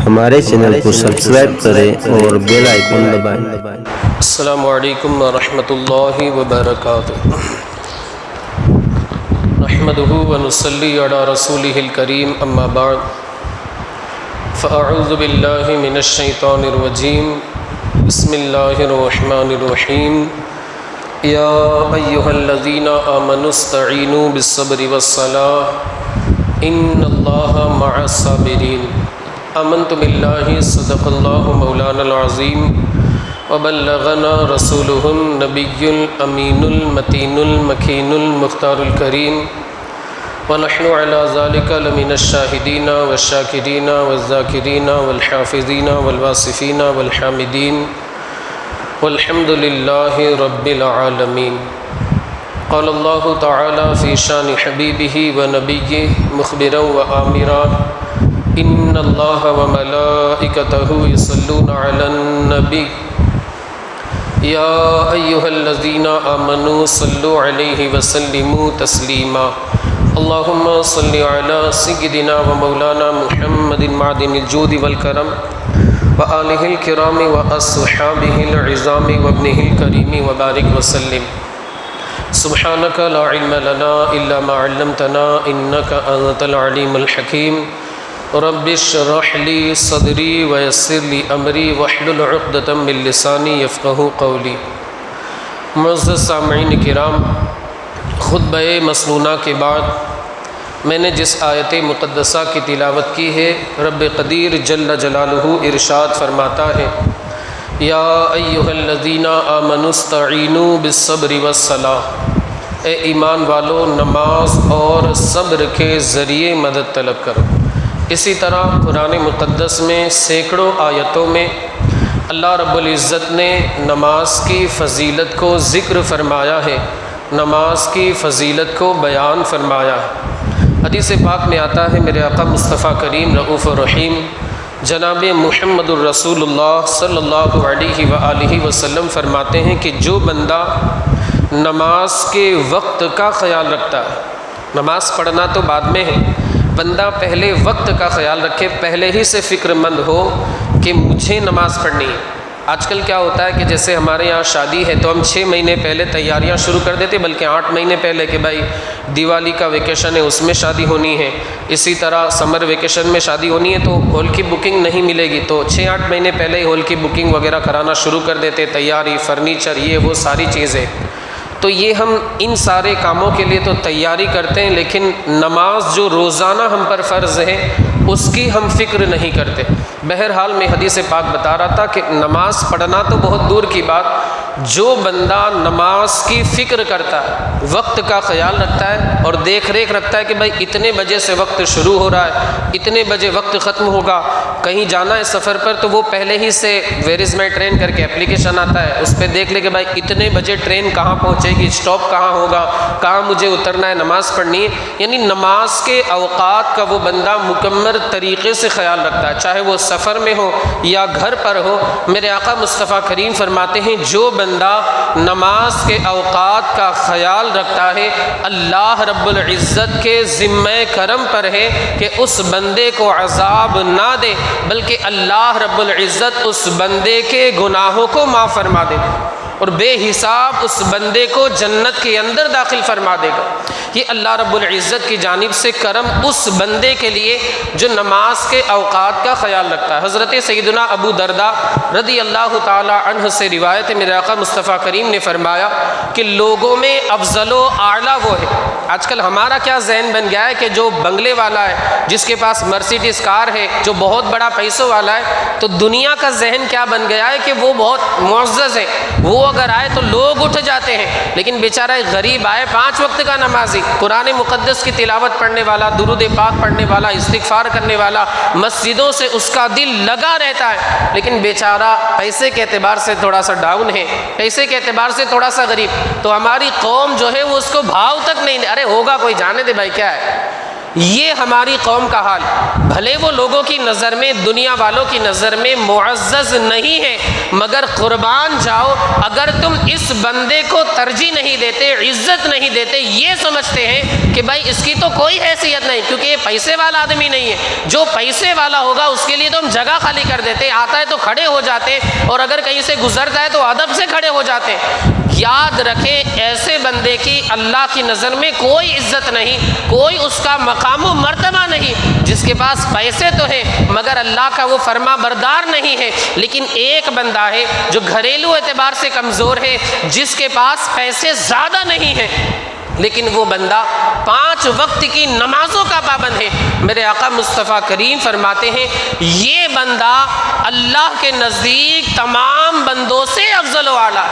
ہمارے چینل کو سبسکرائب کریں اور بیل آئیکن دبائیں۔ السلام علیکم ورحمۃ اللہ وبرکاتہ۔ نحمده ونصلی علی رسولہ الکریم، اما بعد فاعوذ باللہ من الشیطان الرجیم، بسم اللہ الرحمن الرحیم۔ یا ایہا الذین آمنوا استعینوا بالصبر والصلاۃ ان اللہ مع الصابرین۔ آمنت باللہ صدق اللہ مولانا العظیم وبلغنا رسولہ النبی الامین المتین المکین المختار الکریم، ونحن علی ذلک لمن الشاہدین والشاکرین والذاکرین والحافظین والواصفین والحامدین والحمد للہ رب العالمین۔ قال اللہ تعالی فی شان حبیبہ ونبیہ مخبرا وآمرا ان اللہ وملائکتہ یصلون علی النبی یا ایہا الذین آمنوا صلوا علیہ وسلموا تسلیما۔ اللہم صل علی سیدنا ومولانا محمد معدن الجود والکرم وآلہ الکرام واصحابہ العظام وابنہ الکریم وبارک وسلم۔ سبحانک لا علم لنا الا ما علمتنا انک انت العلیم الحکیم۔ رب اشرح لی صدری ویسر لی امری واحلل عقدۃ من لسانی یفقہوا قولی۔ معزز سامعین کرام، خطبہ مسنونہ کے بعد میں نے جس آیت مقدسہ کی تلاوت کی ہے، رب قدیر جل جلالہ ارشاد فرماتا ہے، یا ایھا الذین آمنوا استعینوا بالصبر والصلاۃ، اے ایمان والو نماز اور صبر کے ذریعے مدد طلب کرو۔ اسی طرح قرآن مقدس میں سینکڑوں آیتوں میں اللہ رب العزت نے نماز کی فضیلت کو ذکر فرمایا ہے، نماز کی فضیلت کو بیان فرمایا ہے۔ حدیث پاک میں آتا ہے، میرے آقا مصطفیٰ کریم رؤوف الرحیم جناب محمد الرسول اللہ صلی اللہ علیہ وآلہ وسلم فرماتے ہیں کہ جو بندہ نماز کے وقت کا خیال رکھتا ہے، نماز پڑھنا تو بعد میں ہے، بندہ پہلے وقت کا خیال رکھے، پہلے ہی سے فکر مند ہو کہ مجھے نماز پڑھنی ہے۔ آج کل کیا ہوتا ہے کہ جیسے ہمارے یہاں شادی ہے تو ہم 6 مہینے پہلے تیاریاں شروع کر دیتے، بلکہ 8 مہینے پہلے کہ بھائی دیوالی کا ویکیشن ہے اس میں شادی ہونی ہے، اسی طرح سمر ویکیشن میں شادی ہونی ہے تو ہال کی بکنگ نہیں ملے گی، تو 6-8 مہینے پہلے ہی ہال کی بکنگ وغیرہ کرانا شروع کر دیتے، تیاری، فرنیچر، یہ وہ ساری چیزیں۔ تو یہ ہم ان سارے کاموں کے لیے تو تیاری کرتے ہیں، لیکن نماز جو روزانہ ہم پر فرض ہے اس کی ہم فکر نہیں کرتے۔ بہرحال میں حدیث پاک بتا رہا تھا کہ نماز پڑھنا تو بہت دور کی بات، جو بندہ نماز کی فکر کرتا ہے، وقت کا خیال رکھتا ہے اور دیکھ ریکھ رکھتا ہے کہ بھائی اتنے بجے سے وقت شروع ہو رہا ہے، اتنے بجے وقت ختم ہوگا، کہیں جانا ہے سفر پر تو وہ پہلے ہی سے ویئر از مائی ٹرین کر کے اپلیکیشن آتا ہے، اس پہ دیکھ لے کہ بھائی اتنے بجے ٹرین کہاں پہنچے گی، اسٹاپ کہاں ہوگا، کہاں مجھے اترنا ہے، نماز پڑھنی ہے۔ یعنی نماز کے اوقات کا وہ بندہ مکمل طریقے سے خیال رکھتا ہے، چاہے وہ سفر میں ہو یا گھر پر ہو۔ میرے آقا مصطفیٰ کریم فرماتے ہیں، جو بندہ نماز کے اوقات کا خیال رکھتا ہے، اللہ رب العزت کے ذمہ کرم پر ہے کہ اس بندے کو عذاب نہ دے، بلکہ اللہ رب العزت اس بندے کے گناہوں کو معاف فرما دے اور بے حساب اس بندے کو جنت کے اندر داخل فرما دے گا۔ یہ اللہ رب العزت کی جانب سے کرم اس بندے کے لیے جو نماز کے اوقات کا خیال رکھتا ہے۔ حضرت سیدنا ابو درداء رضی اللہ تعالی عنہ سے روایت ہے، میرے آقا مصطفیٰ کریم نے فرمایا کہ لوگوں میں افضل و اعلیٰ وہ ہے۔ آج کل ہمارا کیا ذہن بن گیا ہے کہ جو بنگلے والا ہے، جس کے پاس مرسیڈیز کار ہے، جو بہت بڑا پیسوں والا ہے، تو دنیا کا ذہن کیا بن گیا ہے کہ وہ بہت معزز ہے، وہ اگر آئے تو لوگ اٹھ جاتے ہیں، لیکن بیچارہ ایک غریب آئے 5 وقت کا نمازی، قرآن مقدس کی تلاوت پڑھنے والا، درود پاک پڑھنے والا، استغفار کرنے والا، مسجدوں سے اس کا دل لگا رہتا ہے، لیکن بیچارہ پیسے کے اعتبار سے تھوڑا سا ڈاؤن ہے، پیسے کے اعتبار سے تھوڑا سا غریب، تو ہماری قوم جو ہے وہ اس کو بھاؤ تک نہیں دے، ارے ہوگا کوئی، جانے دے بھائی کیا ہے۔ یہ ہماری قوم کا حال. بھلے وہ لوگوں کی نظر میں، دنیا والوں کی نظر میں معزز نہیں ہے، مگر قربان جاؤ اگر تم اس بندے کو ترجیح نہیں دیتے، عزت نہیں دیتے، یہ سمجھتے ہیں کہ بھائی اس کی تو کوئی حیثیت نہیں کیونکہ یہ پیسے والا آدمی نہیں ہے. جو پیسے والا ہوگا اس کے لیے تو ہم جگہ خالی کر دیتے، آتا ہے تو کھڑے ہو جاتے، اور اگر کہیں سے گزرتا ہے تو ادب سے کھڑے ہو جاتے. یاد رکھیں ایسے بندے کی اللہ کی نظر میں کوئی عزت نہیں، کوئی اس کا مقام و مرتبہ نہیں. جس کے پاس پیسے تو ہے مگر اللہ کا وہ فرما بردار نہیں ہے. لیکن ایک بندہ ہے جو گھریلو اعتبار سے کمزور ہے، جس کے پاس پیسے زیادہ نہیں ہیں لیکن وہ بندہ 5 وقت کی نمازوں کا پابند ہے. میرے آقا مصطفیٰ کریم فرماتے ہیں یہ بندہ اللہ کے نزدیک تمام بندوں سے افضل و اعلیٰ.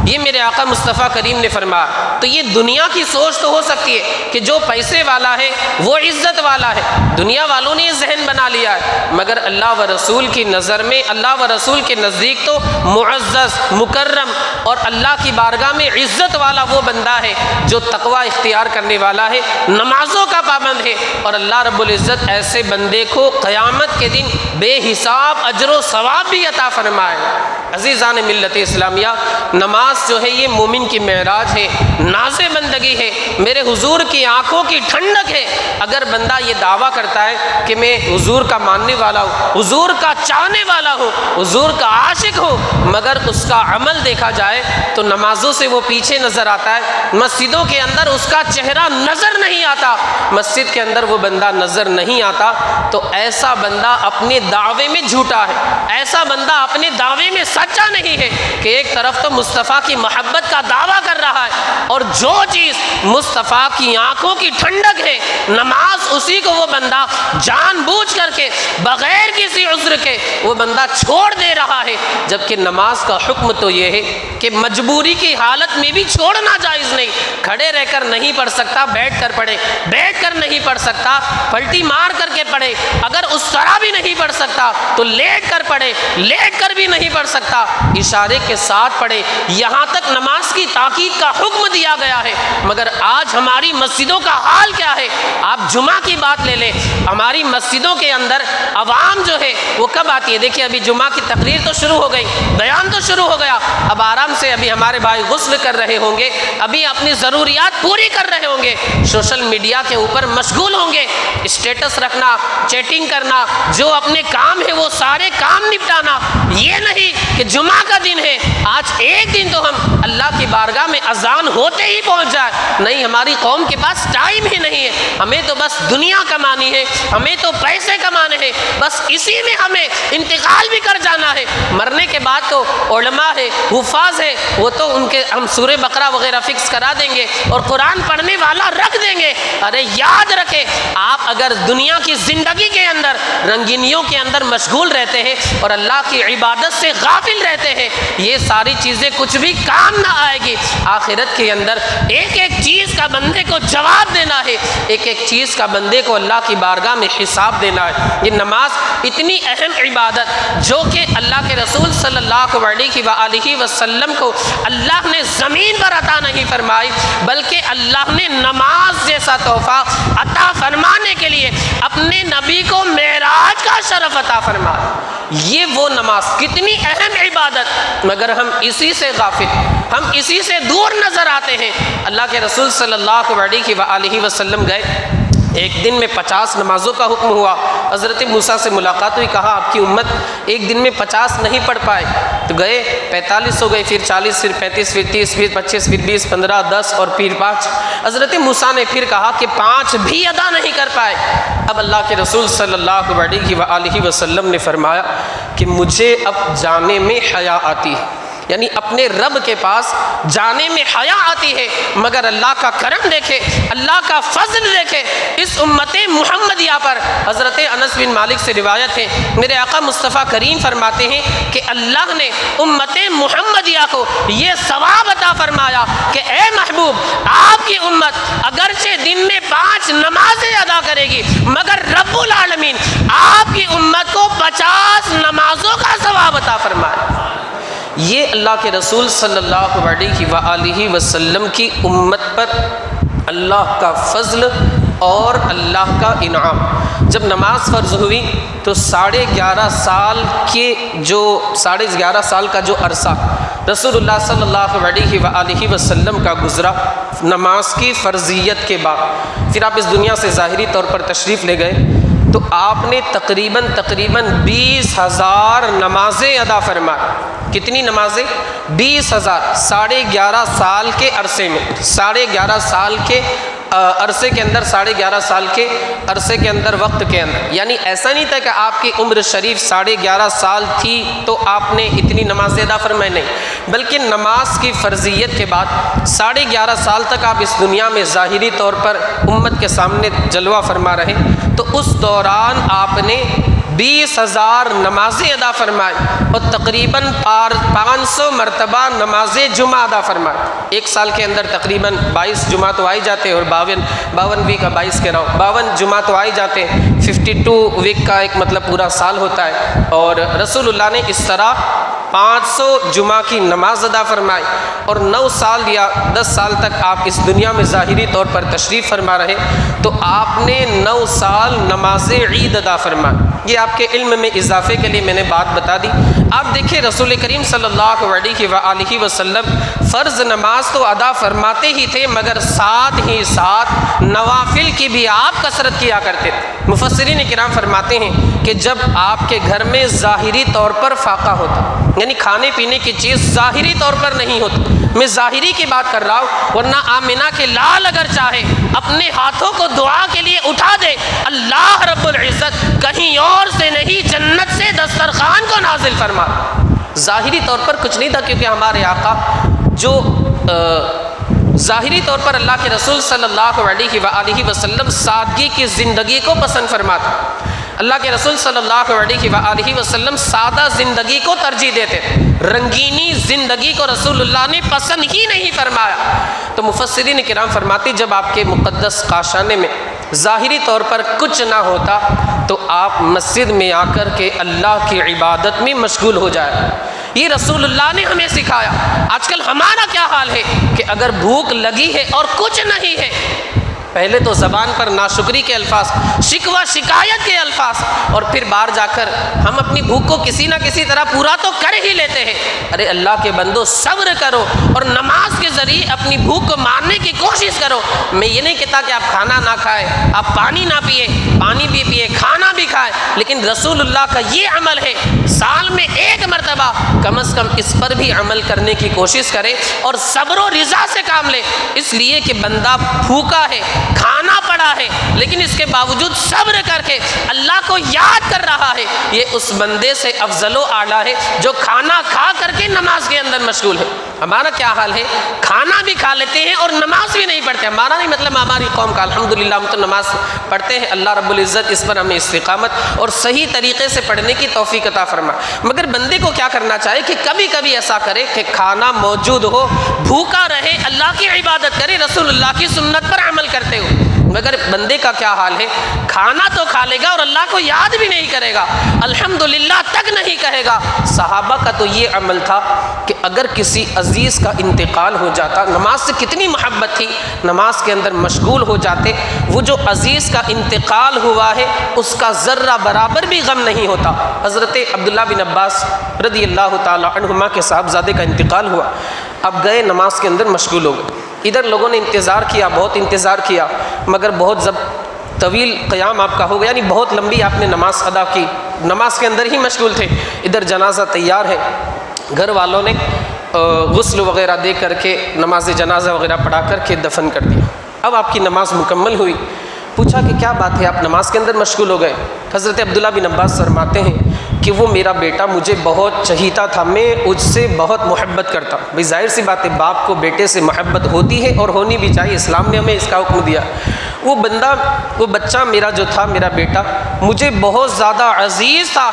یہ میرے آقا مصطفیٰ کریم نے فرمایا. تو یہ دنیا کی سوچ تو ہو سکتی ہے کہ جو پیسے والا ہے وہ عزت والا ہے، دنیا والوں نے یہ ذہن بنا لیا ہے، مگر اللہ و رسول کی نظر میں، اللہ و رسول کے نزدیک تو معزز، مکرم اور اللہ کی بارگاہ میں عزت والا وہ بندہ ہے جو تقوی اختیار کرنے والا ہے، نمازوں کا پابند ہے. اور اللہ رب العزت ایسے بندے کو قیامت کے دن بے حساب اجر و ثواب بھی عطا فرمائے. عزیزان ملت اسلامیہ، نماز جو ہے یہ مومن کی معراج ہے، ناز بندگی ہے، میرے حضور کی آنکھوں کی ٹھنڈک ہے. اگر بندہ یہ دعویٰ کرتا ہے کہ میں حضور کا ماننے والا ہوں، حضور کا چاہنے والا ہوں، حضور کا عاشق ہوں، مگر اس کا عمل دیکھا جائے تو نمازوں سے وہ پیچھے نظر آتا ہے، مسجدوں کے اندر اس کا چہرہ نظر نہیں آتا، مسجد کے اندر وہ بندہ نظر نہیں آتا، تو ایسا بندہ اپنے دعوے میں جھوٹا ہے، ایسا بندہ اپنے دعوے میں سچا نہیں ہے کہ ایک طرف تو مصطفیٰ کی محبت کا دعویٰ کر رہا ہے اور جو چیز مصطفیٰ کی آنکھوں کی ٹھنڈک ہے نماز، اسی کو وہ بندہ جان بوجھ کر کے بغیر کسی عذر کے وہ بندہ چھوڑ دے رہا ہے. جبکہ نماز کا حکم تو یہ ہے کہ مجبوری کی حالت میں بھی چھوڑنا جائز نہیں. کھڑے رہ کر نہیں پڑھ سکتا بیٹھ کر پڑھے، بیٹھ کر نہیں پڑھ سکتا پلٹی مار کر کے پڑھے، اگر اس طرح بھی نہیں پڑھ سکتا تو لیٹ کر پڑھے، لیٹ کر بھی نہیں پڑھ سکتا اشارے کے ساتھ پڑھے. یہاں تک نماز کی تاکید کا حکم دیا گیا ہے. مگر آج ہماری مسجدوں کا حال کیا ہے؟ آپ جمعہ کی بات لے لیں، ہماری مسجدوں کے اندر عوام جو ہے وہ کب آتی ہے؟ دیکھیے ابھی جمعہ کی تقریر تو شروع ہو گئی، بیان تو شروع ہو گیا، اب آرام سے ابھی ہمارے بھائی غسل کر رہے ہوں گے، ابھی اپنی ضروریات پوری کر رہے ہوں گے، سوشل میڈیا کے اوپر مشغول ہوں گے، اسٹیٹس رکھنا، چیٹنگ کرنا، جو اپنے کام ہے وہ سارے کام نپٹانا. یہ نہیں کہ جمعہ کا دن ہے آج ایک دن تو ہم اللہ کی بارگاہ میں اذان ہوتے ہی پہنچ جائے. نہیں، ہماری قوم کے پاس ٹائم ہی نہیں ہے، ہمیں تو بس دنیا کمانی ہے، ہمیں تو پیسے کمانے ہیں، بس اسی میں ہمیں انتقال بھی کر جانا ہے. مرنے کے بعد تو علماء ہے، حفاظ ہے، وہ تو ان کے ہم سورہ بقرہ وغیرہ فکس کرا دیں گے اور قرآن پڑھنے والا رکھ دیں گے. ارے یاد رکھیں، آپ اگر دنیا کی زندگی کے اندر رنگینیوں کے اندر مشغول رہتے ہیں اور اللہ کی عبادت سے غافل رہتے ہیں، یہ ساری چیزیں کچھ بھی کام نہ آئے گی. آخرت کے اندر ایک ایک چیز کا بندے کو جواب دینا ہے، ایک ایک چیز کا بندے کو اللہ کی بارگاہ میں حساب دینا ہے. یہ نماز اتنی اہم عبادت جو کہ اللہ کے رسول صلی اللہ علیہ وسلم کو اللہ نے زمین پر عطا نہیں فرمائی، بلکہ اللہ نے نماز جیسا تحفہ عطا فرمانے کے لیے اپنے نبی کو معراج کا شرف عطا فرمایا. یہ وہ نماز کتنی اہم عبادت، مگر ہم اسی سے غافل، ہم اسی سے دور نظر آتے ہیں. اللہ کے رسول صلی اللہ علیہ وسلم گئے، ایک دن میں 50 نمازوں کا حکم ہوا. حضرت موسیٰ سے ملاقات ہوئی، کہا آپ کی امت ایک دن میں 50 نہیں پڑھ پائے، تو گئے 45 ہو گئے، پھر 40، پھر 35، پھر 30، پھر 25، پھر 20، 15، 10 اور پھر 5. حضرت موسیٰ نے پھر کہا کہ 5 بھی ادا نہیں کر پائے. اب اللہ کے رسول صلی اللہ علیہ وسلم نے فرمایا کہ مجھے اب جانے میں حیا آتی ہے، یعنی اپنے رب کے پاس جانے میں حیا آتی ہے. مگر اللہ کا کرم دیکھے، اللہ کا فضل دیکھے اس امت محمدیہ پر. حضرت انس بن مالک سے روایت ہے، میرے آقا مصطفیٰ کریم فرماتے ہیں کہ اللہ نے امت محمدیہ کو یہ ثواب عطا فرمایا کہ اے محبوب، آپ کی امت اگرچہ دن میں 5 نمازیں ادا کرے گی، مگر رب العالمین آپ کی امت کو 50 نمازوں کا ثواب عطا فرمایا. یہ اللہ کے رسول صلی اللہ علیہ وسلم کی امت پر اللہ کا فضل اور اللہ کا انعام۔ جب نماز فرض ہوئی تو 11.5 سال کا جو عرصہ رسول اللہ صلی اللہ علیہ وآلہ وسلم کا گزرا نماز کی فرضیت کے بعد، پھر آپ اس دنیا سے ظاہری طور پر تشریف لے گئے تو آپ نے تقریباً 20,000 نمازیں ادا فرمائیں۔ کتنی نمازیں؟ 20,000 11.5 سال کے عرصے میں، 11.5 سال کے عرصے کے اندر، 11.5 سال کے عرصے کے اندر، وقت کے اندر۔ یعنی ایسا نہیں تھا کہ آپ کی عمر شریف 11.5 سال تھی تو آپ نے اتنی نمازیں ادا فرمائی، نہیں، بلکہ نماز کی فرضیت کے بعد 11.5 سال تک آپ اس دنیا میں ظاہری طور پر امت کے سامنے جلوہ فرما رہے، تو اس دوران آپ نے 20,000 نمازیں ادا فرمائیں اور تقریباً 500 مرتبہ نماز جمعہ ادا فرمائیں۔ ایک سال کے اندر تقریباً 22 جمعہ تو آئی جاتے ہیں، اور 52 ویک کا 22 کہہ رہا ہوں، 52 جمعہ تو آئی جاتے ہیں، 52 ویک کا ایک مطلب پورا سال ہوتا ہے۔ اور رسول اللہ نے اس طرح 500 جمعہ کی نماز ادا فرمائی، اور 9 سال یا 10 سال تک آپ اس دنیا میں ظاہری طور پر تشریف فرما رہے، تو آپ نے 9 سال نماز عید ادا فرمائی۔ یہ آپ کے علم میں اضافے کے لیے میں نے بات بتا دی۔ آپ دیکھیں رسول کریم صلی اللہ علیہ وآلہ وسلم فرض نماز تو ادا فرماتے ہی تھے، مگر ساتھ ہی ساتھ نوافل کی بھی آپ کثرت کیا کرتے تھے۔ مفسرین کرام فرماتے ہیں کہ جب آپ کے گھر میں ظاہری طور پر فاقہ ہوتا، یعنی کھانے پینے کی چیز ظاہری طور پر نہیں ہوتی، میں ظاہری کی بات کر رہا ہوں، ورنہ آمنہ کے لال اگر چاہے اپنے ہاتھوں کو دعا کے لیے اٹھا دے، اللہ رب العزت کہیں اور سے نہیں جنت سے دسترخوان کو نازل فرما۔ ظاہری طور پر کچھ نہیں تھا، کیونکہ ہمارے آقا جو ظاہری طور پر اللہ کے رسول صلی اللہ علیہ وآلہ وسلم سادگی کی زندگی کو پسند فرماتا، اللہ کے رسول صلی اللہ علیہ وآلہ وسلم سادہ زندگی کو ترجیح دیتے، رنگینی زندگی کو رسول اللہ نے پسند ہی نہیں فرمایا۔ تو مفسرین کرام فرماتے جب آپ کے مقدس کاشانے میں ظاہری طور پر کچھ نہ ہوتا تو آپ مسجد میں آ کر کے اللہ کی عبادت میں مشغول ہو جائے۔ یہ رسول اللہ نے ہمیں سکھایا۔ آج کل ہمارا کیا حال ہے کہ اگر بھوک لگی ہے اور کچھ نہیں ہے، پہلے تو زبان پر ناشکری کے الفاظ، شکوہ شکایت کے الفاظ، اور پھر باہر جا کر ہم اپنی بھوک کو کسی نہ کسی طرح پورا تو کر ہی لیتے ہیں۔ ارے اللہ کے بندو صبر کرو اور نماز کے ذریعے اپنی بھوک کو مارنے کی کوشش کرو۔ میں یہ نہیں کہتا کہ آپ کھانا نہ کھائیں، آپ پانی نہ پیے، پانی بھی پیے، کھانا بھی کھائیں، لیکن رسول اللہ کا یہ عمل ہے، سال میں 1 مرتبہ کم از کم اس پر بھی عمل کرنے کی کوشش کرے اور صبر و رضا سے کام لے، اس لیے کہ بندہ بھوکا ہے، کھانا پڑا ہے، لیکن اس کے باوجود صبر کر کے اللہ کو یاد کر رہا ہے، یہ اس بندے سے افضل و اعلیٰ ہے جو کھانا کھا کر کے نماز کے اندر مشغول ہے۔ ہمارا کیا حال ہے؟ کھانا بھی کھا لیتے ہیں اور نماز بھی نہیں پڑھتے۔ ہمارا نہیں مطلب ہماری قوم کا، الحمدللہ ہم تو نماز پڑھتے ہیں، اللہ رب العزت اس پر ہمیں استقامت اور صحیح طریقے سے پڑھنے کی توفیق عطا فرمائے۔ مگر بندے کو کیا کرنا چاہیے کہ کبھی کبھی ایسا کرے کہ کھانا موجود ہو، بھوکا رہے، اللہ کی عبادت کرے، رسول اللہ کی سنت پر عمل کرتے ہو۔ مگر بندے کا کیا حال ہے؟ کھانا تو کھا لے گا اور اللہ کو یاد بھی نہیں کرے گا، الحمدللہ تک نہیں کہے گا۔ صحابہ کا تو یہ عمل تھا کہ اگر کسی عزیز کا انتقال ہو جاتا، نماز سے کتنی محبت تھی، نماز کے اندر مشغول ہو جاتے، وہ جو عزیز کا انتقال ہوا ہے اس کا ذرہ برابر بھی غم نہیں ہوتا۔ حضرت عبداللہ بن عباس رضی اللہ تعالی عنہما کے صاحبزادے کا انتقال ہوا، اب گئے نماز کے اندر مشغول ہو گئے، ادھر لوگوں نے انتظار کیا، بہت انتظار کیا، مگر بہت طویل قیام آپ کا ہو گیا، یعنی بہت لمبی آپ نے نماز ادا کی، نماز کے اندر ہی مشغول تھے، ادھر جنازہ تیار ہے، گھر والوں نے غسل وغیرہ دے کر کے نماز جنازہ وغیرہ پڑھا کر کے دفن کر دیا۔ اب آپ کی نماز مکمل ہوئی، پوچھا کہ کیا بات ہے آپ نماز کے اندر مشغول ہو گئے؟ حضرت عبداللہ بن عباس فرماتے ہیں کہ وہ میرا بیٹا مجھے بہت چہیتا تھا، میں اس سے بہت محبت کرتا ہوں۔ بھئی ظاہر سی بات ہے، باپ کو بیٹے سے محبت ہوتی ہے اور ہونی بھی چاہیے، اسلام نے ہمیں اس کا حکم دیا۔ وہ بچہ میرا جو تھا، میرا بیٹا مجھے بہت زیادہ عزیز تھا،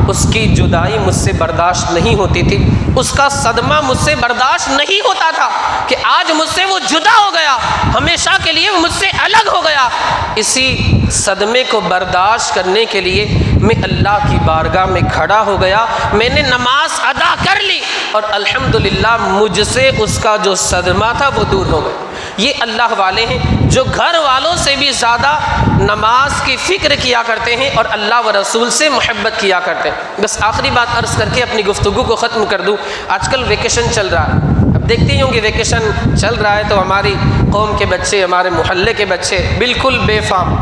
اس کی جدائی مجھ سے برداشت نہیں ہوتی تھی، اس کا صدمہ مجھ سے برداشت نہیں ہوتا تھا کہ آج مجھ سے وہ جدا ہو گیا، ہمیشہ کے لیے وہ مجھ سے الگ ہو گیا۔ اسی صدمے کو برداشت کرنے کے لیے میں اللہ کی بارگاہ میں کھڑا ہو گیا، میں نے نماز ادا کر لی اور الحمدللہ مجھ سے اس کا جو صدمہ تھا وہ دور ہو گیا۔ یہ اللہ والے ہیں جو گھر والوں سے بھی زیادہ نماز کی فکر کیا کرتے ہیں اور اللہ و رسول سے محبت کیا کرتے ہیں۔ بس آخری بات عرض کر کے اپنی گفتگو کو ختم کر دوں۔ آج کل ویکیشن چل رہا ہے، اب دیکھتے ہی ہوں کہ ویکیشن چل رہا ہے تو ہماری قوم کے بچے، ہمارے محلے کے بچے بالکل بے فام،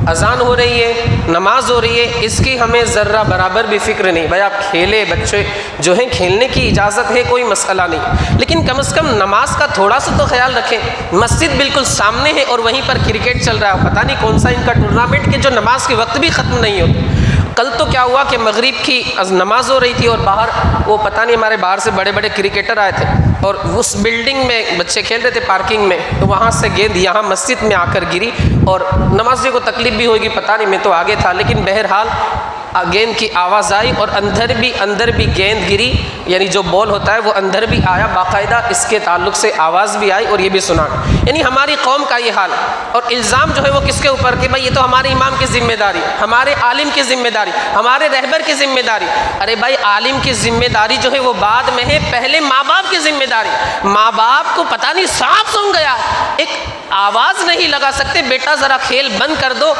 اذان ہو رہی ہے، نماز ہو رہی ہے، اس کی ہمیں ذرہ برابر بھی فکر نہیں۔ بھائی آپ کھیلے، بچے جو ہیں کھیلنے کی اجازت ہے، کوئی مسئلہ نہیں، لیکن کم از کم نماز کا تھوڑا سا تو خیال رکھیں۔ مسجد بالکل سامنے ہے اور وہیں پر کرکٹ چل رہا ہے، پتہ نہیں کون سا ان کا ٹورنامنٹ کہ جو نماز کے وقت بھی ختم نہیں ہوتا۔ کل تو کیا ہوا کہ مغرب کی نماز ہو رہی تھی اور باہر وہ پتہ نہیں ہمارے باہر سے بڑے بڑے کرکٹر آئے تھے اور اس بلڈنگ میں بچے کھیل رہے تھے پارکنگ میں، تو وہاں سے گیند یہاں مسجد میں آ کر گری اور نمازی کو تکلیف بھی ہوگی، پتہ نہیں، میں تو آگے تھا، لیکن بہرحال گیند کی آواز آئی اور اندر بھی گیند گری، یعنی جو بال ہوتا ہے وہ اندر بھی آیا، باقاعدہ اس کے تعلق سے آواز بھی آئی اور یہ بھی سنا۔ یعنی ہماری قوم کا یہ حال، اور الزام جو ہے وہ کس کے اوپر کہ بھائی یہ تو ہمارے امام کی ذمہ داری، ہمارے عالم کی ذمہ داری، ہمارے رہبر کی ذمہ داری۔ ارے بھائی عالم کی ذمہ داری جو ہے وہ بعد میں ہے، پہلے ماں باپ کی ذمہ داری۔ ماں باپ کو پتہ نہیں سانپ سونگ گیا، ایک آواز نہیں لگا سکتے، بیٹا ذرا کھیل بند کر دو،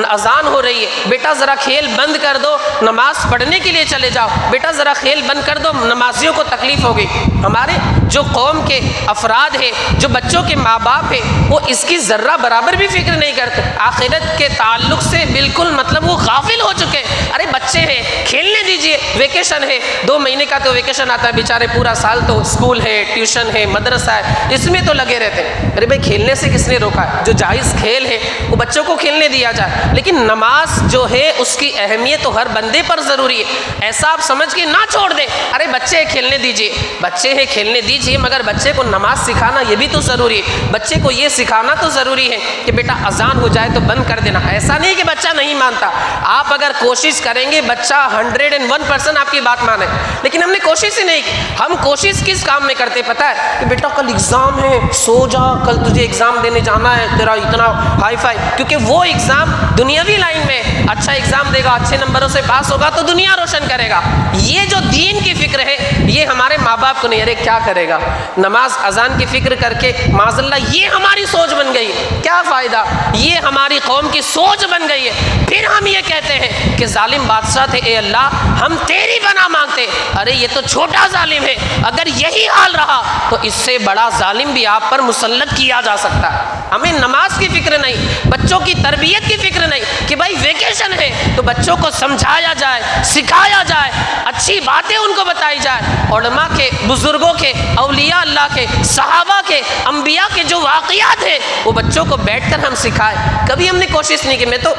اذان ہو رہی ہے، بیٹا ذرا کھیل بند کر دو، نماز پڑھنے کے لیے چلے جاؤ، بیٹا ذرا کھیل بند کر دو، نمازیوں کو تکلیف ہو گئی۔ ہمارے جو قوم کے افراد ہیں، جو بچوں کے ماں باپ ہیں، وہ اس کی ذرہ برابر بھی فکر نہیں کرتے، آخرت کے تعلق سے بالکل مطلب وہ غافل ہو چکے۔ ارے بچے ہیں، کھیلنے دیجئے، ویکیشن ہے، 2 مہینے کا تو ویکیشن آتا ہے، بیچارے پورا سال تو اسکول ہے، ٹیوشن ہے، مدرسہ ہے، اس میں تو لگے رہتے ہیں۔ ارے بھائی کھیلنے سے کس نے روکا ہے؟ جو جائز کھیل ہے وہ بچوں کو کھیلنے دیا جائے، لیکن نماز جو ہے اس کی اہمیت تو ہر بندے پر ضروری ہے، ایسا آپ سمجھ کے نہ چھوڑ دیں۔ ارے بچے کھیلنے دیجئے، بچے ہیں کھیلنے دیجئے، مگر بچے کو نماز سکھانا یہ بھی تو ضروری ہے، بچے کو یہ سکھانا تو ضروری ہے کہ بیٹا اذان ہو جائے تو بند کر دینا۔ ایسا نہیں کہ بچہ نہیں مانتا، آپ اگر کوشش کریں گے بچہ 101% آپ کی بات مانے، لیکن ہم نے کوشش ہی نہیں کی۔ ہم کوشش کس کام میں کرتے پتہ ہے کہ بیٹا کل ایگزام ہے، سو جا، کل تجھے ایگزام دینے جانا ہے، تیرا اتنا ہائی فائی، کیونکہ وہ ایگزام دنیاوی لائن میں اچھا ایگزام دے گا، اچھے نمبروں سے پاس ہوگا تو دنیا روشن کرے گا۔ یہ جو دین کی فکر ہے یہ ہمارے ماں باپ کو نہیں۔ ارے کیا کرے گا، نماز اذان کی فکر کر کے معاذ اللہ یہ ہماری سوچ بن گئی ہے، کیا فائدہ، یہ ہماری قوم کی سوچ بن گئی ہے۔ پھر ہم یہ کہتے ہیں کہ ظالم بادشاہ تھے، اے اللہ ہم تیری پناہ مانگتے۔ ارے یہ تو چھوٹا ظالم ہے، اگر یہی حال رہا تو اس سے بڑا ظالم بھی آپ پر مسلط کیا جا سکتا ہے۔ ہمیں نماز کی فکر نہیں، بچوں کی تربیت کی فکر نہیں کہ بھائی ویکیشن ہے تو بچوں کو سمجھایا جائے، سکھایا جائے، اچھی باتیں ان کو بتائی جائے۔ علماء کے، بزرگوں کے، اولیاء اللہ کے، صحابہ کے، انبیاء کے جو واقعات ہیں وہ بچوں کو بیٹھ کر ہم سکھائیں۔ کبھی ہم نے کوشش نہیں کی۔ میں تو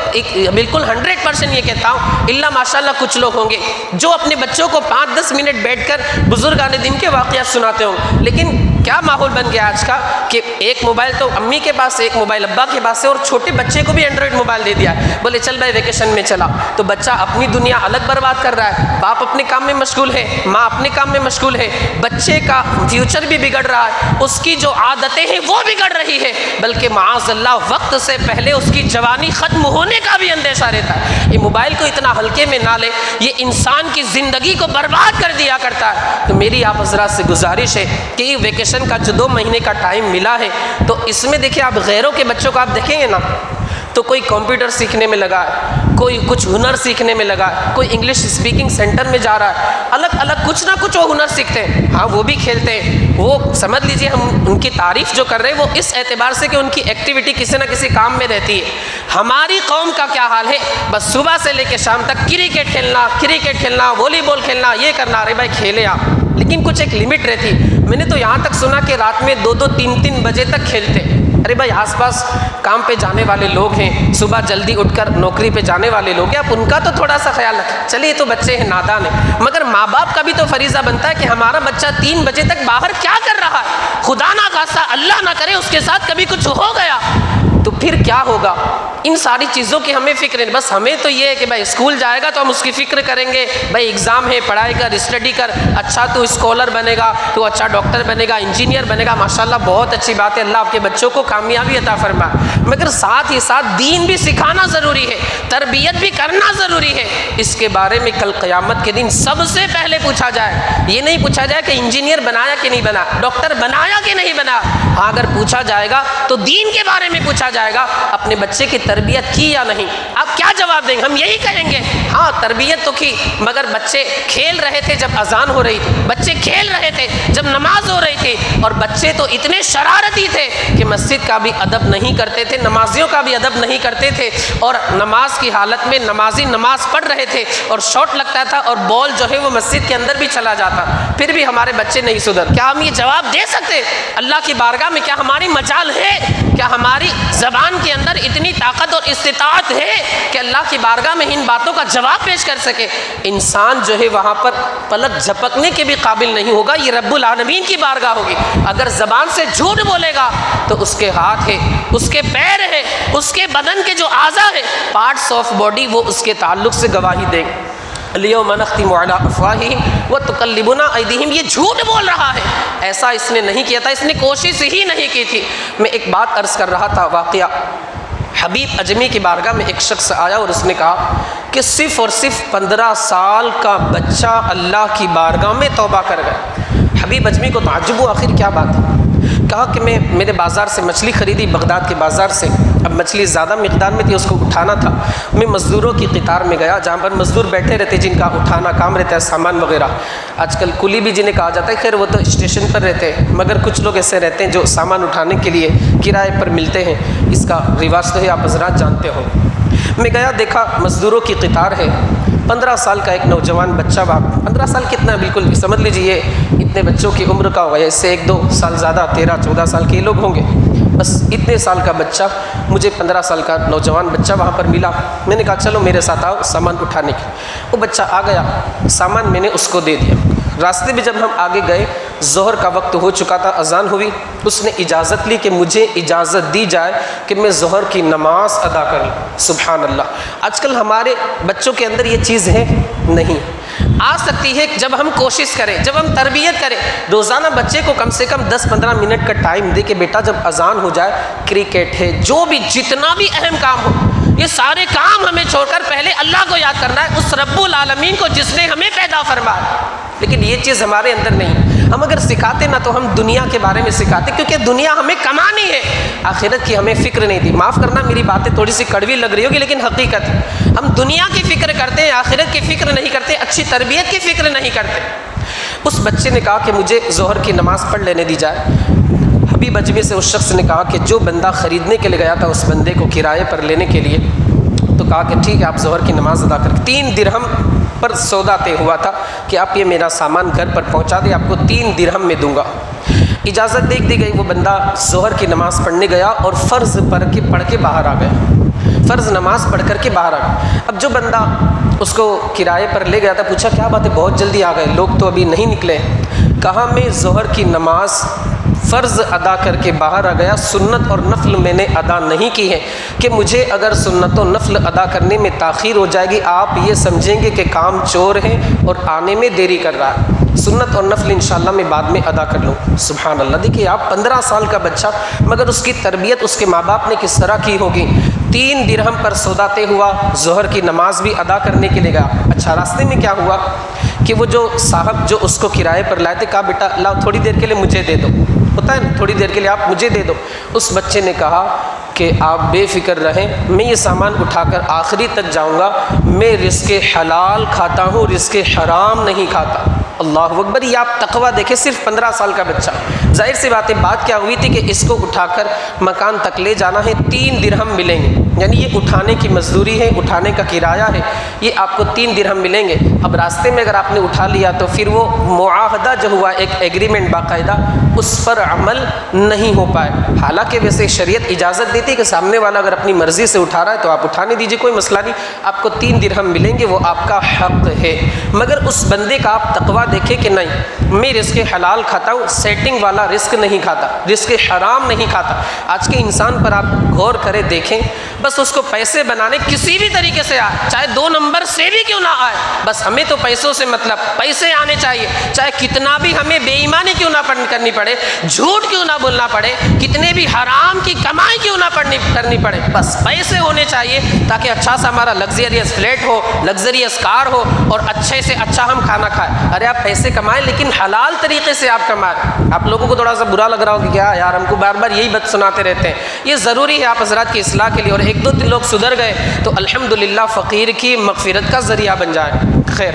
بالکل 100% یہ کہتا ہوں، اللہ ماشاءاللہ کچھ لوگ ہوں گے جو اپنے بچوں کو 5-10 منٹ بیٹھ کر بزرگان دین کے واقعات سناتے ہوں، لیکن کیا ماحول بن گیا آج کا کہ ایک موبائل تو امی کے پاس ہے، ایک موبائل ابا کے پاس ہے، اور چھوٹے بچے کو بھی اینڈرائڈ موبائل دے دیا ہے، بولے چل بھائی ویکیشن میں چلا، تو بچہ اپنی دنیا الگ برباد کر رہا ہے، باپ اپنے کام میں مشغول ہے، ماں اپنے کام میں مشغول ہے، بچے کا فیوچر بھی بگڑ رہا ہے، اس کی جو عادتیں ہیں وہ بگڑ رہی ہے، بلکہ معاذ اللہ وقت سے پہلے اس کی جوانی ختم ہونے کا بھی اندیشہ رہتا ہے۔ یہ موبائل کو اتنا ہلکے میں نہ لے، یہ انسان کی زندگی کو برباد کر دیا کرتا ہے۔ تو میری آپ حضرات سے گزارش ہے کہ یہ ویکیشن کا جو 2 مہینے کا ٹائم ملا ہے تو اس میں دیکھیں آپ غیروں کے بچوں کو آپ دیکھیں گے نا تو کوئی کمپیوٹر سیکھنے میں لگا ہے، کوئی کچھ ہنر سیکھنے میں لگا ہے، کوئی انگلش اسپیکنگ سینٹر میں جا رہا ہے، الگ الگ کچھ نہ کچھ وہ ہنر سیکھتے ہیں۔ ہاں وہ بھی کھیلتے ہیں، وہ سمجھ لیجئے ہم ان کی تعریف جو کر رہے ہیں وہ اس اعتبار سے کہ ان کی ایکٹیویٹی کسی نہ کسی کام میں رہتی ہے۔ ہماری قوم کا کیا حال ہے، بس صبح سے لے کے شام تک کرکٹ کھیلنا، والی بال کھیلنا، یہ کرنا۔ ارے بھائی کھیلے آپ، لیکن کچھ ایک لمٹ رہتی۔ میں نے تو یہاں تک سنا کہ رات میں 2-2, 3-3 بجے تک کھیلتے۔ ارے بھائی آس پاس کام پہ جانے والے لوگ ہیں، صبح جلدی اٹھ کر نوکری پہ جانے والے لوگ ہیں، آپ ان کا تو تھوڑا سا خیال رکھیں۔ چلیے تو بچے ہیں، نادان ہیں، مگر ماں باپ کا بھی تو فریضہ بنتا ہے کہ ہمارا بچہ 3 بجے تک باہر کیا کر رہا ہے، خدا نہ خواستہ اللہ نہ کرے اس کے ساتھ کبھی کچھ ہو گیا تو پھر کیا ہوگا۔ ان ساری چیزوں کی ہمیں فکر ہے، بس ہمیں تو یہ ہے کہ بھائی اسکول جائے گا تو ہم اس کی فکر کریں گے، بھائی ایگزام ہے، پڑھائی کر، اسٹڈی کر، اچھا تو اسکالر بنے گا، تو اچھا ڈاکٹر بنے گا، انجینئر بنے گا، ماشاءاللہ بہت اچھی بات ہے، اللہ آپ کے بچوں کو کامیابی عطا فرمائے۔ مگر ساتھ ہی ساتھ دین بھی سکھانا ضروری ہے، تربیت بھی کرنا ضروری ہے۔ اس کے بارے میں کل قیامت کے دن سب سے پہلے پوچھا جائے، یہ نہیں پوچھا جائے کہ انجینئر بنایا کہ نہیں بنا، ڈاکٹر بنایا کہ نہیں بنا۔ ہاں اگر پوچھا جائے گا تو دین کے بارے میں پوچھا جائے گا، اپنے بچے کی تربیت کی یا نہیں۔ آپ کیا جواب دیں گے؟ ہم یہی کہیں گے ہاں تربیت تو کی، مگر بچے کھیل رہے تھے جب اذان ہو رہی تھی، بچے کھیل رہے تھے جب نماز ہو رہی تھی، اور بچے تو اتنے شرارتی تھے کہ مسجد کا بھی ادب نہیں کرتے تھے، نمازیوں کا بھی ادب نہیں کرتے تھے، اور نماز کی حالت میں نمازی نماز پڑھ رہے تھے اور شاٹ لگتا تھا اور بال جو ہے وہ مسجد کے اندر بھی چلا جاتا، پھر بھی ہمارے بچے نہیں سدھر۔ کیا ہم یہ جواب دے سکتے اللہ کی بارگاہ میں؟ کیا ہماری مجال ہے؟ کیا ہماری زبان کے اندر اتنی طاقت اور استطاعت ہے کہ اللہ کی بارگاہ میں ان باتوں کا جواب پیش کر سکے؟ انسان جو ہے وہاں پر پلک جھپکنے کے بھی قابل نہیں ہوگا، یہ رب العالمین کی بارگاہ ہوگی۔ اگر زبان سے جھوٹ بولے گا تو اس کے ہاتھ ہے، اس کے پیر ہے، اس کے بدن کے جو اعضاء ہیں، پارٹس آف باڈی، وہ اس کے تعلق سے گواہی دیں گے۔ الیوم نختم علی افواہہم وتکلمنا ایدیہم، یہ جھوٹ بول رہا ہے۔ ایسا اس نے نہیں کیا تھا، اس نے کوشش ہی نہیں کی تھی۔ میں ایک بات عرض کر رہا تھا، واقعہ حبیب اجمی کی بارگاہ میں ایک شخص آیا اور اس نے کہا کہ صرف اور صرف 15 سال کا بچہ اللہ کی بارگاہ میں توبہ کر گیا۔ حبیب اجمی کو تعجب ہوا، آخر کیا بات ہے؟ کہا کہ میں میرے بازار سے مچھلی خریدی، بغداد کے بازار سے، اب مچھلی زیادہ مقدار میں تھی، اس کو اٹھانا تھا۔ میں مزدوروں کی قطار میں گیا جہاں پر مزدور بیٹھے رہتے جن کا اٹھانا کام رہتا ہے، سامان وغیرہ۔ آج کل کلی بھی جنہیں کہا جاتا ہے، خیر وہ تو اسٹیشن پر رہتے ہیں، مگر کچھ لوگ ایسے رہتے ہیں جو سامان اٹھانے کے لیے کرائے پر ملتے ہیں، اس کا رواج تو ہے، آپ حضرات جانتے ہو۔ میں گیا، دیکھا مزدوروں کی قطار ہے، 15 سال کا ایک نوجوان بچہ، 15 سال کتنا ہے بالکل سمجھ لیجیے، اتنے بچوں کی عمر کا ہوگا، اس سے 1-2 سال زیادہ، 13-14 سال کے لوگ ہوں گے، بس اتنے سال کا بچہ، مجھے 15 سال کا نوجوان بچہ وہاں پر ملا۔ میں نے کہا چلو میرے ساتھ آؤ سامان اٹھانے کے۔ وہ بچہ آ گیا، سامان میں نے اس کو دے دیا۔ راستے میں جب ہم آگے گئے، ظہر کا وقت ہو چکا تھا، اذان ہوئی، اس نے اجازت لی کہ مجھے اجازت دی جائے کہ میں ظہر کی نماز ادا کر لوں۔ سبحان اللہ، آج کل ہمارے بچوں کے اندر یہ چیز ہے نہیں، آ سکتی ہے جب ہم کوشش کریں، جب ہم تربیت کریں۔ روزانہ بچے کو کم سے کم 10-15 منٹ کا ٹائم دے کہ بیٹا جب اذان ہو جائے، کرکٹ ہے، جو بھی جتنا بھی اہم کام ہو، یہ سارے کام ہمیں چھوڑ کر پہلے اللہ کو یاد کرنا ہے، اس رب العالمین کو جس نے ہمیں پیدا فرمایا۔ لیکن یہ چیز ہمارے اندر نہیں۔ ہم اگر سکھاتے نہ تو ہم دنیا کے بارے میں سکھاتے، کیونکہ دنیا ہمیں کمانی ہے، آخرت کی ہمیں فکر نہیں تھی۔ معاف کرنا میری باتیں تھوڑی سی کڑوی لگ رہی ہوگی، لیکن حقیقت ہے، ہم دنیا کی فکر کرتے ہیں، آخرت کی فکر نہیں کرتے، اچھی تربیت کی فکر نہیں کرتے۔ اس بچے نے کہا کہ مجھے ظہر کی نماز پڑھ لینے دی جائے۔ حبیب اجمی سے اس شخص نے کہا کہ جو بندہ خریدنے کے لیے گیا تھا اس بندے کو کرائے پر لینے کے لیے، تو کہا کہ ٹھیک ہے آپ ظہر کی نماز ادا کر کے 3 درہم پر سودا طے ہوا تھا کہ آپ یہ میرا سامان گھر پر پہنچا دیں، آپ کو 3 درہم میں دوں گا۔ اجازت دیکھ دی گئی، وہ بندہ ظہر کی نماز پڑھنے گیا اور فرض پڑھ کے باہر آ گیا، فرض نماز پڑھ کر کے باہر آ گیا۔ اب جو بندہ اس کو کرائے پر لے گیا تھا، پوچھا کیا بات ہے بہت جلدی آ گئے، لوگ تو ابھی نہیں نکلے۔ کہا میں ظہر کی نماز فرض ادا کر کے باہر آ گیا، سنت اور نفل میں نے ادا نہیں کی ہے، کہ مجھے اگر سنت و نفل ادا کرنے میں تاخیر ہو جائے گی آپ یہ سمجھیں گے کہ کام چور ہے اور آنے میں دیری کر رہا ہے، سنت اور نفل انشاءاللہ میں بعد میں ادا کر لوں۔ سبحان اللہ، دیکھیے آپ 15 سال کا بچہ، مگر اس کی تربیت اس کے ماں باپ نے کس طرح کی ہوگی۔ 3 درہم پر سودا طے ہوا، ظہر کی نماز بھی ادا کرنے کے لیے گیا۔ اچھا راستے میں کیا ہوا کہ وہ جو صاحب جو اس کو کرائے پر لائے تھے، کہا بیٹا اللہ تھوڑی دیر کے لیے مجھے دے دو، ہوتا ہے نا تھوڑی دیر کے لیے آپ مجھے دے دو۔ اس بچے نے کہا کہ آپ بے فکر رہیں، میں یہ سامان اٹھا کر آخری تک جاؤں گا، میں رزق حلال کھاتا ہوں، رزق حرام نہیں کھاتا۔ اللہ اکبر، یہ آپ تقویٰ دیکھیں، صرف 15 سال کا بچہ۔ ظاہر سی بات ہے، بات کیا ہوئی تھی کہ اس کو اٹھا کر مکان تک لے جانا ہے، 3 درہم ملیں گے، یعنی یہ اٹھانے کی مزدوری ہے، اٹھانے کا کرایہ ہے، یہ آپ کو 3 درہم ملیں گے۔ اب راستے میں اگر آپ نے اٹھا لیا تو پھر وہ معاہدہ جو ہوا، ایک ایگریمنٹ باقاعدہ، اس پر عمل نہیں ہو پائے۔ حالانکہ ویسے شریعت اجازت دیتی کہ سامنے والا اگر اپنی مرضی سے اٹھا رہا ہے تو آپ اٹھانے دیجیے، کوئی مسئلہ نہیں، آپ کو 3 درہم ملیں گے، وہ آپ کا حق ہے۔ مگر اس بندے کا آپ تقویٰ دیکھیں کہ نہیں، میں رزق حلال کھاتا ہوں، سیٹنگ والا رزق نہیں کھاتا، رزق حرام نہیں کھاتا۔ آج کے انسان پر آپ غور کریں، دیکھیں، بس اس کو پیسے بنانے کسی بھی طریقے سے آئے، چاہے 2 نمبر سے بھی کیوں نہ آئے، بس ہمیں تو پیسوں سے مطلب، پیسے آنے چاہیے، چاہے کتنا بھی ہمیں بے ایمانی کیوں نہ کرنی پڑے، جھوٹ کیوں نہ بولنا پڑے، کتنے بھی حرام کی کمائی کیوں نہ کرنی پڑے، بس پیسے ہونے چاہیے تاکہ اچھا سا ہمارا لگزریس فلیٹ ہو، لگزریس کار ہو اور اچھے سے اچھا ہم کھانا کھائیں۔ ارے آپ پیسے کمائیں لیکن حلال طریقے سے آپ کمائیں۔ آپ لوگوں کو تھوڑا سا برا لگ رہا ہو کہ کیا یار ہم کو بار بار یہی بات سناتے رہتے ہیں، یہ ضروری ہے آپ حضرات کی اصلاح کے لیے، اور ایک دو لوگ سدھر گئے تو الحمدللہ فقیر کی مغفرت کا ذریعہ بن جائے۔ خیر،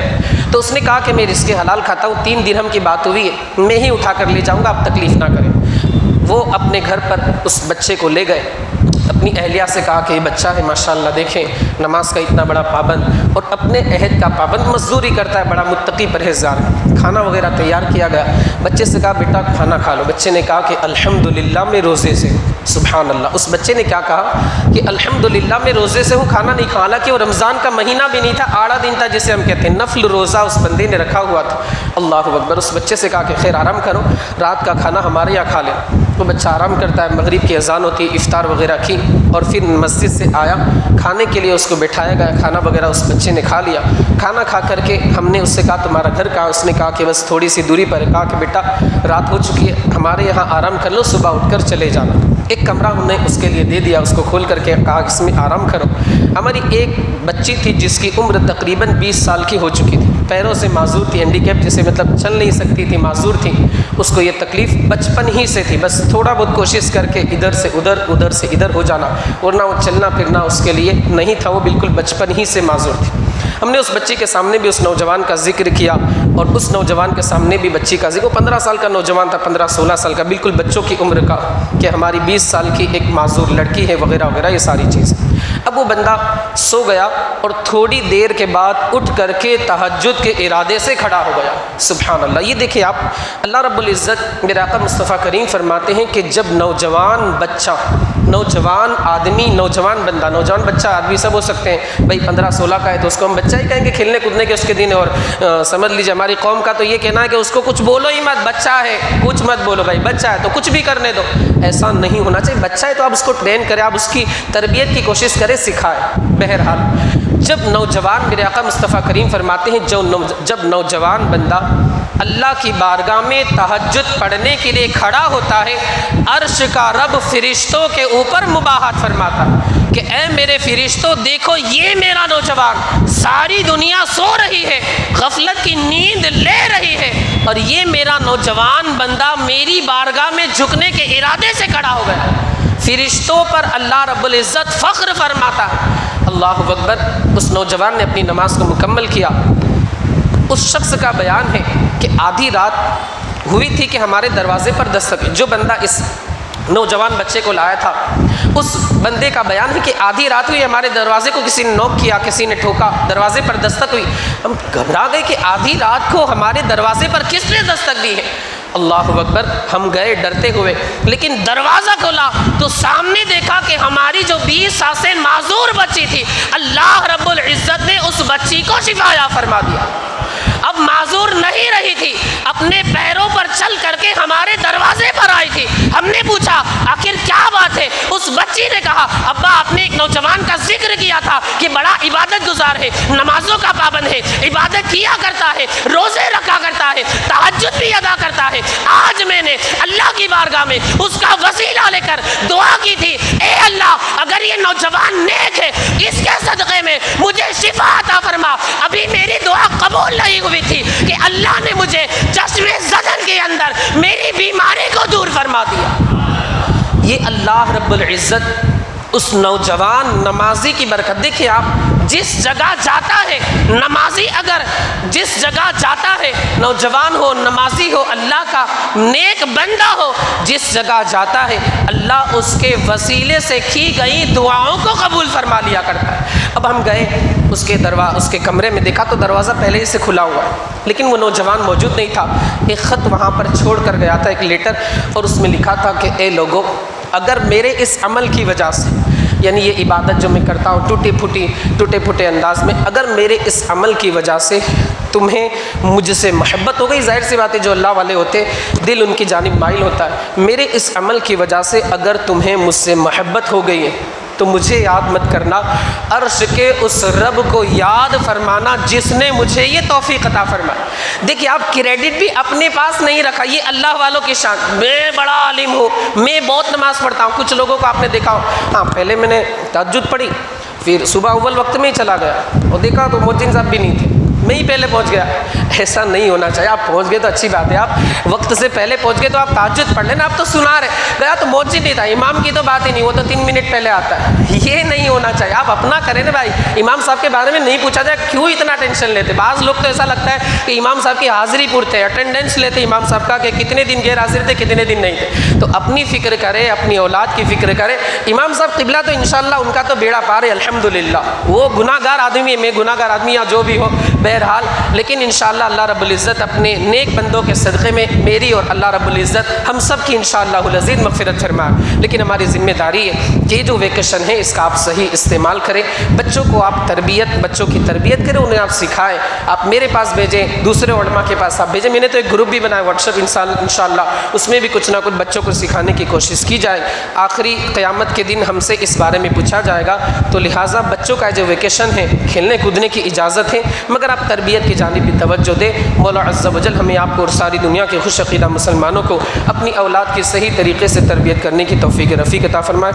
تو اس نے کہا کہ میں رزق حلال کھاتا ہوں، 3 درہم کی بات ہوئی ہے، میں ہی اٹھا کر لے جاؤں گا، آپ تکلیف نہ کریں۔ وہ اپنے گھر پر اس بچے کو لے گئے، اپنی اہلیہ سے کہا کہ یہ بچہ ہے ماشاءاللہ، دیکھیں نماز کا اتنا بڑا پابند اور اپنے عہد کا پابند، مزدوری کرتا ہے، بڑا متقی پرہیزگار۔ کھانا وغیرہ تیار کیا گیا، بچے سے کہا بیٹا کھانا کھا لو۔ بچے نے کہا کہ الحمدللہ میں روزے سے۔ سبحان اللہ، اس بچے نے کیا کہا کہ الحمدللہ میں روزے سے ہوں، کھانا نہیں کھا، حالانکہ وہ رمضان کا مہینہ بھی نہیں تھا، آڑا دن تھا جسے ہم کہتے ہیں، نفل روزہ اس بندے نے رکھا ہوا تھا۔ اللہ اکبر۔ اس بچے سے کہا کہ خیر آرام کرو، رات کا کھانا ہمارے یہاں کھا لیں۔ وہ بچہ آرام کرتا ہے، مغرب کی اذان ہوتی ہے، افطار وغیرہ کی اور پھر مسجد سے آیا، کھانے کے لیے اس کو بٹھایا گیا، کھانا وغیرہ اس بچے نے کھا لیا۔ کھانا کھا کر کے ہم نے اس سے کہا تمہارا گھر کہاں؟ اس نے کہا کہ بس تھوڑی سی دوری پر ہے۔ کہا کہ بیٹا رات ہو چکی ہے، ہمارے یہاں آرام کر لو، صبح اٹھ کر چلے جانا۔ ایک کمرہ ہم نے اس کے لیے دے دیا، اس کو کھول کر کے کہا اس میں آرام کرو۔ ہماری ایک بچی تھی جس کی عمر تقریباً 20 سال کی ہو چکی تھی، پیروں سے معذور تھی، ہینڈی کیپ جسے مطلب چل نہیں سکتی تھی، معذور تھی، اس کو یہ تکلیف بچپن ہی سے تھی، بس تھوڑا بہت کوشش کر کے ادھر سے ادھر ادھر سے ادھر ہو جانا، ورنہ وہ چلنا پھرنا اس کے لیے نہیں تھا، وہ بالکل بچپن ہی سے معذور تھی۔ ہم نے اس بچی کے سامنے بھی اس نوجوان کا ذکر کیا اور اس نوجوان کے سامنے بھی بچی کا ذکر، وہ 15 سال کا نوجوان تھا، 15-16 سال کا، بالکل بچوں کی عمر کا، کہ ہماری 20 سال کی ایک معذور لڑکی ہے وغیرہ وغیرہ، یہ ساری چیزیں۔ اب وہ بندہ سو گیا اور تھوڑی دیر کے بعد اٹھ کر کے تہجد کے ارادے سے کھڑا ہو گیا۔ سبحان اللہ، یہ دیکھیں آپ، اللہ رب العزت میرے آقا مصطفیٰ کریم فرماتے ہیں کہ جب نوجوان بچہ، نوجوان آدمی، نوجوان بندہ، نوجوان بچہ آدمی سب ہو سکتے ہیں، بھائی 15-16 کا ہے تو اس کو ہم بچہ ہی کہیں گے، کھیلنے کودنے کے اس کے دن ہے، اور سمجھ لیجیے ہماری قوم کا تو یہ کہنا ہے کہ اس کو کچھ بولو ہی مت، بچہ ہے کچھ مت بولو، بھائی بچہ ہے تو کچھ بھی کرنے دو، ایسا نہیں ہونا چاہیے۔ بچہ ہے تو آپ اس کو ٹرین کریں، آپ اس کی تربیت کی کوشش کریں، سکھائیں۔ بہرحال جب نوجوان، میرے آقا مصطفیٰ کریم فرماتے ہیں جب نوجوان بندہ اللہ کی بارگاہ میں تہجد پڑھنے کے لیے کھڑا ہوتا ہے، عرش کا رب فرشتوں کے اوپر مباحثت فرماتا کہ اے میرے فرشتوں دیکھو یہ میرا نوجوان، ساری دنیا سو رہی ہے، غفلت کی نیند لے رہی ہے، اور یہ میرا نوجوان بندہ میری بارگاہ میں جھکنے کے ارادے سے کھڑا ہو گیا۔ فرشتوں پر اللہ رب العزت فخر فرماتا ہے۔ اللہ اکبر۔ اس نوجوان نے اپنی نماز کو مکمل کیا۔ اس شخص کا بیان ہے کہ آدھی رات ہوئی تھی کہ ہمارے دروازے پر دستک، جو بندہ اس نوجوان بچے کو لایا تھا اس بندے کا بیان ہے کہ آدھی رات ہوئی، ہمارے دروازے کو کسی نے نوک کیا، کسی نے ٹھوکا، دروازے پر دستک ہوئی، ہم گھبرا گئے کہ آدھی رات کو ہمارے دروازے پر کس نے دستک دی ہے۔ اللہ اکبر۔ ہم گئے ڈرتے ہوئے، لیکن دروازہ کھولا تو سامنے دیکھا کہ ہماری جو 20 سال سے معذور بچی تھی، اللہ رب العزت نے اس بچی کو شفا عطا فرما دیا۔ اب معذور نہیں رہی تھی، اپنے پیروں پر چل کر کے ہمارے دروازے پر آئی تھی۔ ہم نے پوچھا آخر کیا بات ہے؟ اس بچی نے کہا ابا آپ نے ایک نوجوان کا ذکر کیا تھا کہ بڑا عبادت گزار ہے، نمازوں کا پابند ہے، عبادت کیا کرتا ہے، روزے رکھا کرتا ہے، تہجد بھی ادا کرتا ہے۔ آج میں نے اللہ کی بارگاہ میں اس کا وسیلہ لے کر دعا کی تھی، اے اللہ اگر یہ نوجوان نیک ہے اس کے صدقے میں مجھے شفا عطا فرما۔ ابھی میری دعا قبول نہیں ہوئی تھی کہ اللہ نے مجھے چشم زدن کے اندر میری بیماری کو دور فرما دیا۔ یہ اللہ رب العزت اس نوجوان نمازی کی برکت، دیکھیں آپ جس جگہ جاتا ہے نمازی، اگر جس جگہ جاتا ہے نوجوان ہو، نمازی ہو، اللہ کا نیک بندہ ہو، جس جگہ جاتا ہے اللہ اس کے وسیلے سے کی گئی دعاؤں کو قبول فرما لیا کرتا ہے۔ اب ہم گئے اس کے کمرے میں، دیکھا تو دروازہ پہلے ہی سے کھلا ہوا ہے، لیکن وہ نوجوان موجود نہیں تھا۔ ایک خط وہاں پر چھوڑ کر گیا تھا، ایک لیٹر، اور اس میں لکھا تھا کہ اے لوگو اگر میرے اس عمل کی وجہ سے، یعنی یہ عبادت جو میں کرتا ہوں ٹوٹے پھوٹے انداز میں، اگر میرے اس عمل کی وجہ سے تمہیں مجھ سے محبت ہو گئی، ظاہر سی بات ہے جو اللہ والے ہوتے دل ان کی جانب مائل ہوتا ہے، میرے اس عمل کی وجہ سے اگر تمہیں مجھ سے محبت ہو گئی ہے تو مجھے یاد مت کرنا، عرش کے اس رب کو یاد فرمانا جس نے مجھے یہ توفیق عطا فرمائی۔ دیکھیے آپ کریڈٹ بھی اپنے پاس نہیں رکھا، یہ اللہ والوں کی شان، میں بڑا عالم ہوں، میں بہت نماز پڑھتا ہوں۔ کچھ لوگوں کو آپ نے دیکھا ہو، ہاں پہلے میں نے تہجد پڑھی، پھر صبح اول وقت میں ہی چلا گیا اور دیکھا تو مؤذن صاحب بھی نہیں تھے، میں ہی پہلے پہنچ گیا۔ ایسا نہیں ہونا چاہیے، آپ پہنچ گئے تو اچھی بات ہے، آپ وقت سے پہلے پہنچ گئے تو آپ تہجد پڑھ لینا، آپ تو سنا رہے، گیا تو مؤذن نہیں تھا، امام کی تو بات ہی نہیں، وہ تو 3 منٹ پہلے آتا ہے۔ یہ نہیں ہونا چاہیے، آپ اپنا کریں نا بھائی، امام صاحب کے بارے میں نہیں پوچھا جائے، کیوں اتنا ٹینشن لیتے؟ بعض لوگ تو ایسا لگتا ہے کہ امام صاحب کی حاضری پورتے ہیں، اٹینڈنس لیتے امام صاحب کا کہ کتنے دن غیر حاضر تھے، کتنے دن نہیں تھے۔ تو اپنی فکر کرے، اپنی اولاد کی فکر کرے۔ امام صاحب قبلہ تو انشاءاللہ ان کا تو بیڑا پار ہے الحمدللہ، وہ گناہ گار آدمی ہے، میں گناہ گار آدمی یا جو بھی ہو بہرحال، لیکن انشاءاللہ اللہ رب العزت اپنے نیک بندوں کے صدقے میں میری اور اللہ رب العزت ہم سب کی انشاءاللہ العزیز مغفرت فرمائے۔ لیکن ہماری ذمہ داری ہے کہ یہ جو ویکیشن ہے اس کا آپ صحیح استعمال کریں، بچوں کو آپ بچوں کی تربیت کریں، انہیں آپ سکھائیں، آپ میرے پاس بھیجیں، دوسرے علماء کے پاس آپ بھیجیں۔ میں نے تو ایک گروپ بھی بنایا واٹس ایپ انشاءاللہ، اس میں بھی کچھ نہ کچھ بچوں کو سکھانے کی کوشش کی جائے۔ آخری قیامت کے دن ہم سے اس بارے میں پوچھا جائے گا، تو لہٰذا بچوں کا جو ویکیشن ہے کھیلنے کودنے کی اجازت ہے، مگر آپ تربیت کی جانب بھی توجہ دیں۔ مولا عز و جل ہمیں آپ کو اور ساری دنیا کے خوش عقیدہ مسلمانوں کو اپنی اولاد کی صحیح طریقے سے تربیت کرنے کی توفیق رفیق عطا فرمائے۔